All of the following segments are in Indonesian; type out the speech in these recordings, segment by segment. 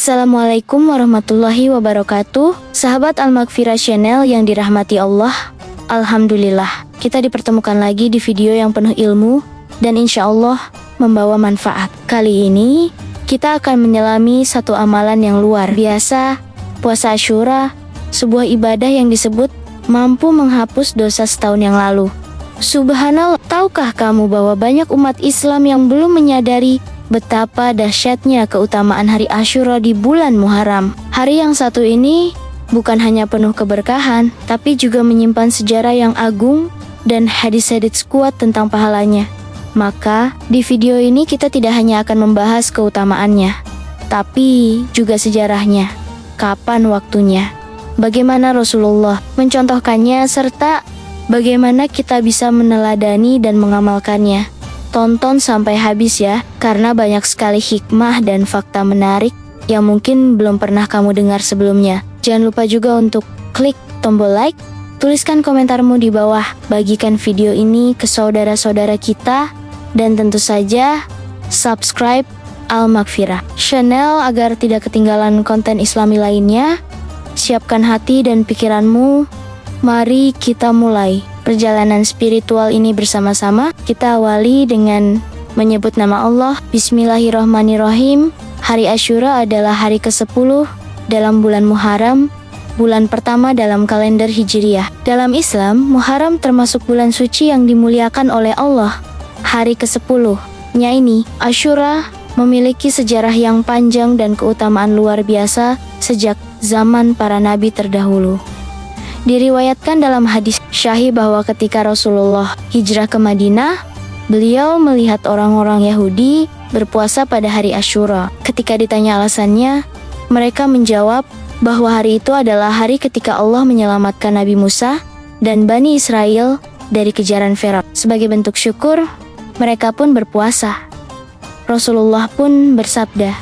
Assalamualaikum warahmatullahi wabarakatuh. Sahabat Al-Maghfirah Channel yang dirahmati Allah. Alhamdulillah, kita dipertemukan lagi di video yang penuh ilmu dan insya Allah membawa manfaat. Kali ini, kita akan menyelami satu amalan yang luar biasa. Puasa Asyura, sebuah ibadah yang disebut mampu menghapus dosa setahun yang lalu. Subhanallah, tahukah kamu bahwa banyak umat Islam yang belum menyadari betapa dahsyatnya keutamaan hari Asyura di bulan Muharram. Hari yang satu ini bukan hanya penuh keberkahan, tapi juga menyimpan sejarah yang agung dan hadis-hadis kuat tentang pahalanya. Maka, di video ini kita tidak hanya akan membahas keutamaannya, tapi juga sejarahnya, kapan waktunya, bagaimana Rasulullah mencontohkannya, serta bagaimana kita bisa meneladani dan mengamalkannya. Tonton sampai habis ya, karena banyak sekali hikmah dan fakta menarik yang mungkin belum pernah kamu dengar sebelumnya. Jangan lupa juga untuk klik tombol like, tuliskan komentarmu di bawah, bagikan video ini ke saudara-saudara kita, dan tentu saja subscribe Al-Maghfirah Channel agar tidak ketinggalan konten Islami lainnya. Siapkan hati dan pikiranmu, mari kita mulai perjalanan spiritual ini bersama-sama. Kita awali dengan menyebut nama Allah. Bismillahirrahmanirrahim. Hari Asyura adalah hari ke-10 dalam bulan Muharram, bulan pertama dalam kalender Hijriyah. Dalam Islam, Muharram termasuk bulan suci yang dimuliakan oleh Allah. Hari ke-10-nya ini, Asyura memiliki sejarah yang panjang dan keutamaan luar biasa sejak zaman para nabi terdahulu. Diriwayatkan dalam hadis syahih bahwa ketika Rasulullah hijrah ke Madinah, beliau melihat orang-orang Yahudi berpuasa pada hari Asyura. Ketika ditanya alasannya, mereka menjawab bahwa hari itu adalah hari ketika Allah menyelamatkan Nabi Musa dan Bani Israel dari kejaran Firaun. Sebagai bentuk syukur, mereka pun berpuasa. Rasulullah pun bersabda,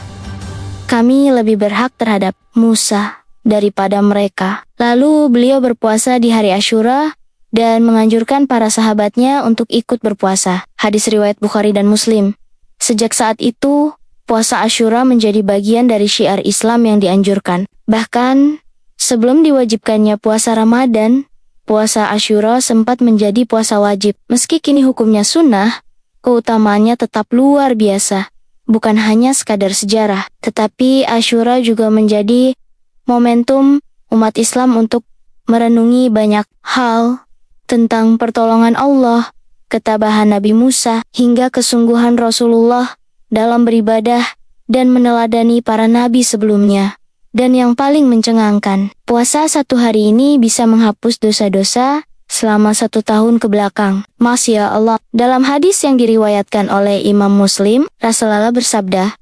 "Kami lebih berhak terhadap Musa daripada mereka." Lalu beliau berpuasa di hari Asyura dan menganjurkan para sahabatnya untuk ikut berpuasa. Hadis riwayat Bukhari dan Muslim. Sejak saat itu, puasa Asyura menjadi bagian dari syiar Islam yang dianjurkan. Bahkan, sebelum diwajibkannya puasa Ramadan, puasa Asyura sempat menjadi puasa wajib. Meski kini hukumnya sunnah, keutamaannya tetap luar biasa. Bukan hanya sekadar sejarah, tetapi Asyura juga menjadi momentum umat Islam untuk merenungi banyak hal tentang pertolongan Allah, ketabahan Nabi Musa, hingga kesungguhan Rasulullah dalam beribadah dan meneladani para nabi sebelumnya. Dan yang paling mencengangkan, puasa satu hari ini bisa menghapus dosa-dosa selama 1 tahun ke belakang. Masya Allah, dalam hadis yang diriwayatkan oleh Imam Muslim, Rasulullah bersabda,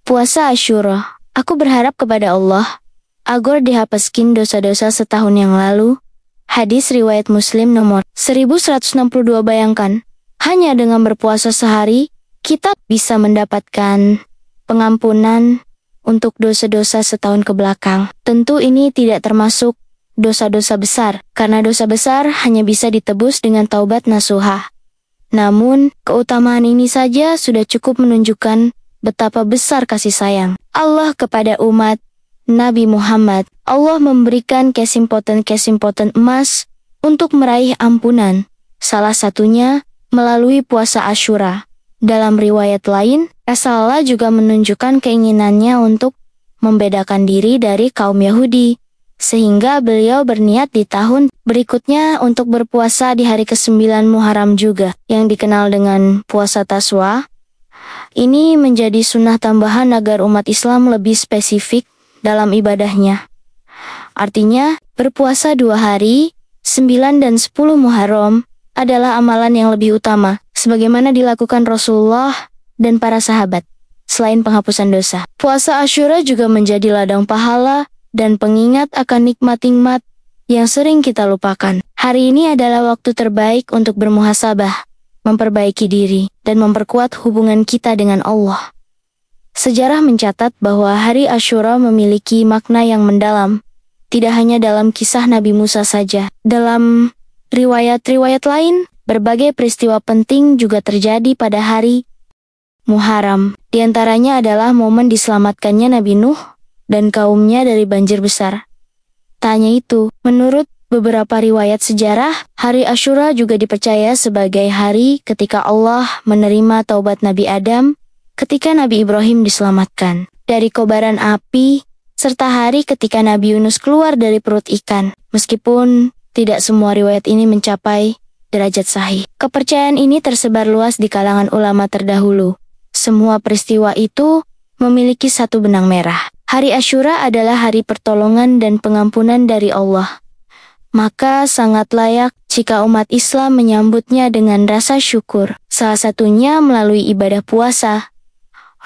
"Puasa Asyura, aku berharap kepada Allah agar dihapuskan dosa-dosa setahun yang lalu." Hadis riwayat Muslim nomor 1162. Bayangkan, hanya dengan berpuasa sehari, kita bisa mendapatkan pengampunan untuk dosa-dosa setahun ke belakang. Tentu ini tidak termasuk dosa-dosa besar, karena dosa besar hanya bisa ditebus dengan taubat nasuha. Namun, keutamaan ini saja sudah cukup menunjukkan betapa besar kasih sayang Allah kepada umat Nabi Muhammad. Allah memberikan kesempatan emas untuk meraih ampunan. Salah satunya melalui puasa Asyura. Dalam riwayat lain, Rasulullah juga menunjukkan keinginannya untuk membedakan diri dari kaum Yahudi, sehingga beliau berniat di tahun berikutnya untuk berpuasa di hari ke-9 Muharram juga, yang dikenal dengan puasa Taswa. Ini menjadi sunnah tambahan agar umat Islam lebih spesifik dalam ibadahnya. Artinya, berpuasa 2 hari, 9 dan 10 Muharram, adalah amalan yang lebih utama, sebagaimana dilakukan Rasulullah dan para sahabat. Selain penghapusan dosa, puasa Asyura juga menjadi ladang pahala dan pengingat akan nikmat-nikmat yang sering kita lupakan. Hari ini adalah waktu terbaik untuk bermuhasabah, memperbaiki diri, dan memperkuat hubungan kita dengan Allah. Sejarah mencatat bahwa hari Asyura memiliki makna yang mendalam, tidak hanya dalam kisah Nabi Musa saja. Dalam riwayat-riwayat lain, berbagai peristiwa penting juga terjadi pada hari Muharram. Di antaranya adalah momen diselamatkannya Nabi Nuh dan kaumnya dari banjir besar. Tak hanya itu, menurut beberapa riwayat sejarah, hari Asyura juga dipercaya sebagai hari ketika Allah menerima taubat Nabi Adam ketika Nabi Ibrahim diselamatkan dari kobaran api, serta hari ketika Nabi Yunus keluar dari perut ikan. Meskipun tidak semua riwayat ini mencapai derajat sahih, kepercayaan ini tersebar luas di kalangan ulama terdahulu. Semua peristiwa itu memiliki satu benang merah. Hari Asyura adalah hari pertolongan dan pengampunan dari Allah. Maka sangat layak jika umat Islam menyambutnya dengan rasa syukur. Salah satunya melalui ibadah puasa.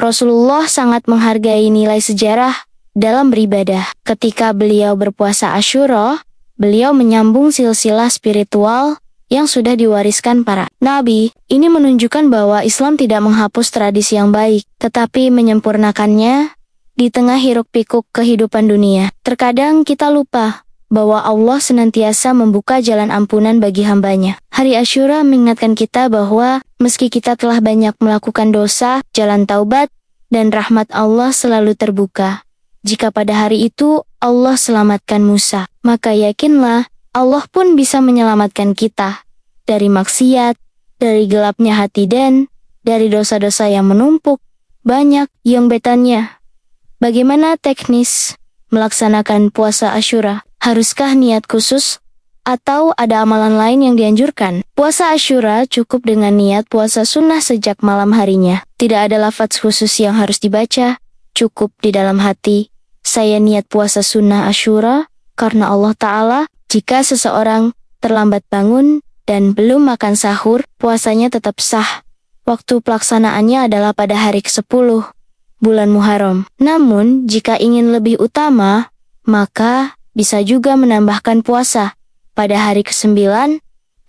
Rasulullah sangat menghargai nilai sejarah dalam beribadah. Ketika beliau berpuasa Asyura, beliau menyambung silsilah spiritual yang sudah diwariskan para nabi. Ini menunjukkan bahwa Islam tidak menghapus tradisi yang baik, tetapi menyempurnakannya di tengah hiruk-pikuk kehidupan dunia. Terkadang kita lupa bahwa Allah senantiasa membuka jalan ampunan bagi hambanya. Hari Asyura mengingatkan kita bahwa meski kita telah banyak melakukan dosa, jalan taubat dan rahmat Allah selalu terbuka. Jika pada hari itu Allah selamatkan Musa, maka yakinlah Allah pun bisa menyelamatkan kita dari maksiat, dari gelapnya hati dan dari dosa-dosa yang menumpuk banyak yang betannya. Bagaimana teknis melaksanakan puasa Asyura? Haruskah niat khusus atau ada amalan lain yang dianjurkan? Puasa Asyura cukup dengan niat puasa sunnah sejak malam harinya. Tidak ada lafaz khusus yang harus dibaca, cukup di dalam hati. Saya niat puasa sunnah Asyura karena Allah Ta'ala. Jika seseorang terlambat bangun dan belum makan sahur, puasanya tetap sah. Waktu pelaksanaannya adalah pada hari ke-10 bulan Muharram. Namun, jika ingin lebih utama, maka bisa juga menambahkan puasa pada hari ke-9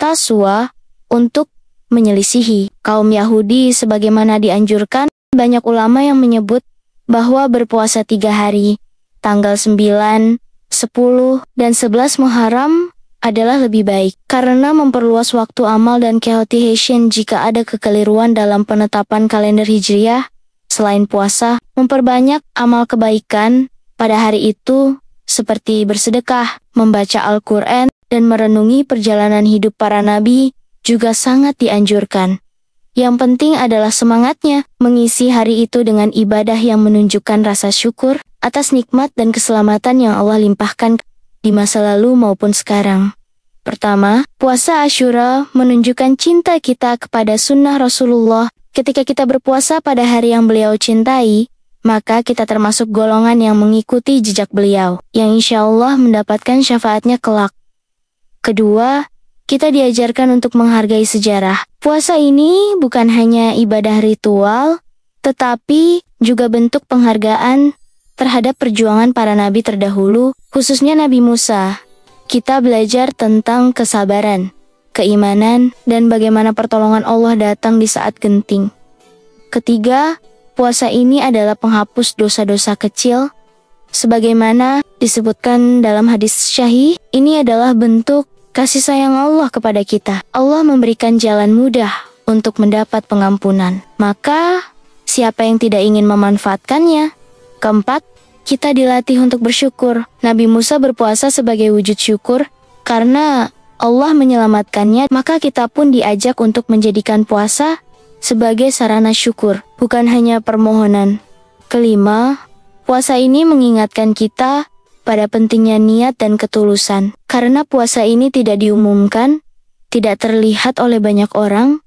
Taswa untuk menyelisihi kaum Yahudi sebagaimana dianjurkan. Banyak ulama yang menyebut bahwa berpuasa 3 hari, tanggal 9, 10, dan 11 Muharram adalah lebih baik karena memperluas waktu amal dan kehotiation jika ada kekeliruan dalam penetapan kalender Hijriah. Selain puasa, memperbanyak amal kebaikan pada hari itu seperti bersedekah, membaca Al-Quran, dan merenungi perjalanan hidup para nabi juga sangat dianjurkan. Yang penting adalah semangatnya, mengisi hari itu dengan ibadah yang menunjukkan rasa syukur atas nikmat dan keselamatan yang Allah limpahkan di masa lalu maupun sekarang. Pertama, puasa Asyura menunjukkan cinta kita kepada sunnah Rasulullah. Ketika kita berpuasa pada hari yang beliau cintai, maka kita termasuk golongan yang mengikuti jejak beliau, yang insya Allah mendapatkan syafaatnya kelak. Kedua, kita diajarkan untuk menghargai sejarah. Puasa ini bukan hanya ibadah ritual, tetapi juga bentuk penghargaan terhadap perjuangan para nabi terdahulu, khususnya Nabi Musa. Kita belajar tentang kesabaran, keimanan, dan bagaimana pertolongan Allah datang di saat genting. Ketiga, puasa ini adalah penghapus dosa-dosa kecil. Sebagaimana disebutkan dalam hadis syahih, ini adalah bentuk kasih sayang Allah kepada kita. Allah memberikan jalan mudah untuk mendapat pengampunan. Maka, siapa yang tidak ingin memanfaatkannya? Keempat, kita dilatih untuk bersyukur. Nabi Musa berpuasa sebagai wujud syukur karena Allah menyelamatkannya, maka kita pun diajak untuk menjadikan puasa sebagai sarana syukur, bukan hanya permohonan. Kelima, puasa ini mengingatkan kita pada pentingnya niat dan ketulusan. Karena puasa ini tidak diumumkan, tidak terlihat oleh banyak orang,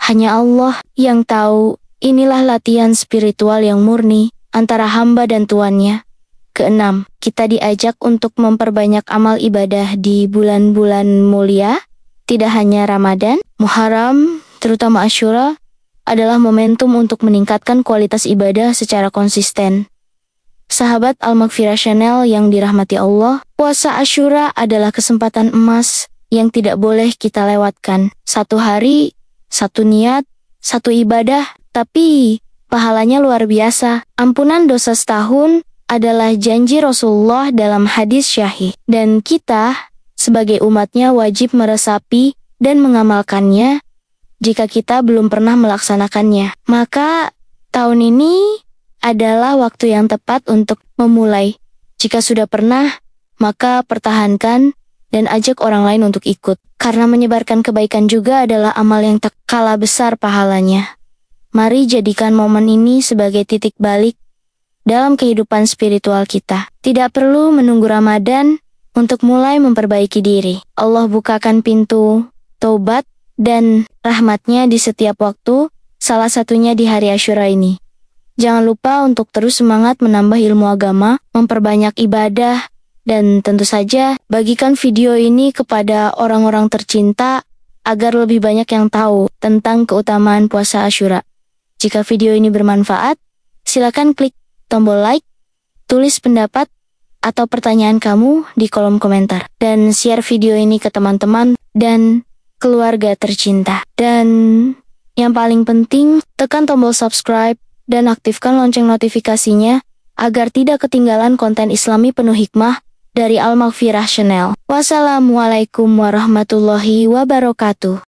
hanya Allah yang tahu. Inilah latihan spiritual yang murni antara hamba dan Tuannya. Keenam, kita diajak untuk memperbanyak amal ibadah di bulan-bulan mulia. Tidak hanya Ramadan, Muharram, terutama Asyura, adalah momentum untuk meningkatkan kualitas ibadah secara konsisten. Sahabat Al-Maghfirah Channel yang dirahmati Allah, puasa Asyura adalah kesempatan emas yang tidak boleh kita lewatkan. 1 hari, 1 niat, 1 ibadah, tapi pahalanya luar biasa. Ampunan dosa setahun adalah janji Rasulullah dalam hadis syahih. Dan kita, sebagai umatnya wajib meresapi dan mengamalkannya jika kita belum pernah melaksanakannya. Maka tahun ini adalah waktu yang tepat untuk memulai. Jika sudah pernah, maka pertahankan dan ajak orang lain untuk ikut. Karena menyebarkan kebaikan juga adalah amal yang tak kalah besar pahalanya. Mari jadikan momen ini sebagai titik balik dalam kehidupan spiritual kita. Tidak perlu menunggu Ramadan untuk mulai memperbaiki diri. Allah bukakan pintu taubat dan rahmatnya di setiap waktu, salah satunya di hari Asyura ini. Jangan lupa untuk terus semangat menambah ilmu agama, memperbanyak ibadah, dan tentu saja bagikan video ini kepada orang-orang tercinta agar lebih banyak yang tahu tentang keutamaan puasa Asyura. Jika video ini bermanfaat, silakan klik tombol like, tulis pendapat atau pertanyaan kamu di kolom komentar, dan share video ini ke teman-teman dan keluarga tercinta. Dan yang paling penting, tekan tombol subscribe dan aktifkan lonceng notifikasinya agar tidak ketinggalan konten Islami penuh hikmah dari Al-Maghfirah Channel. Wassalamualaikum warahmatullahi wabarakatuh.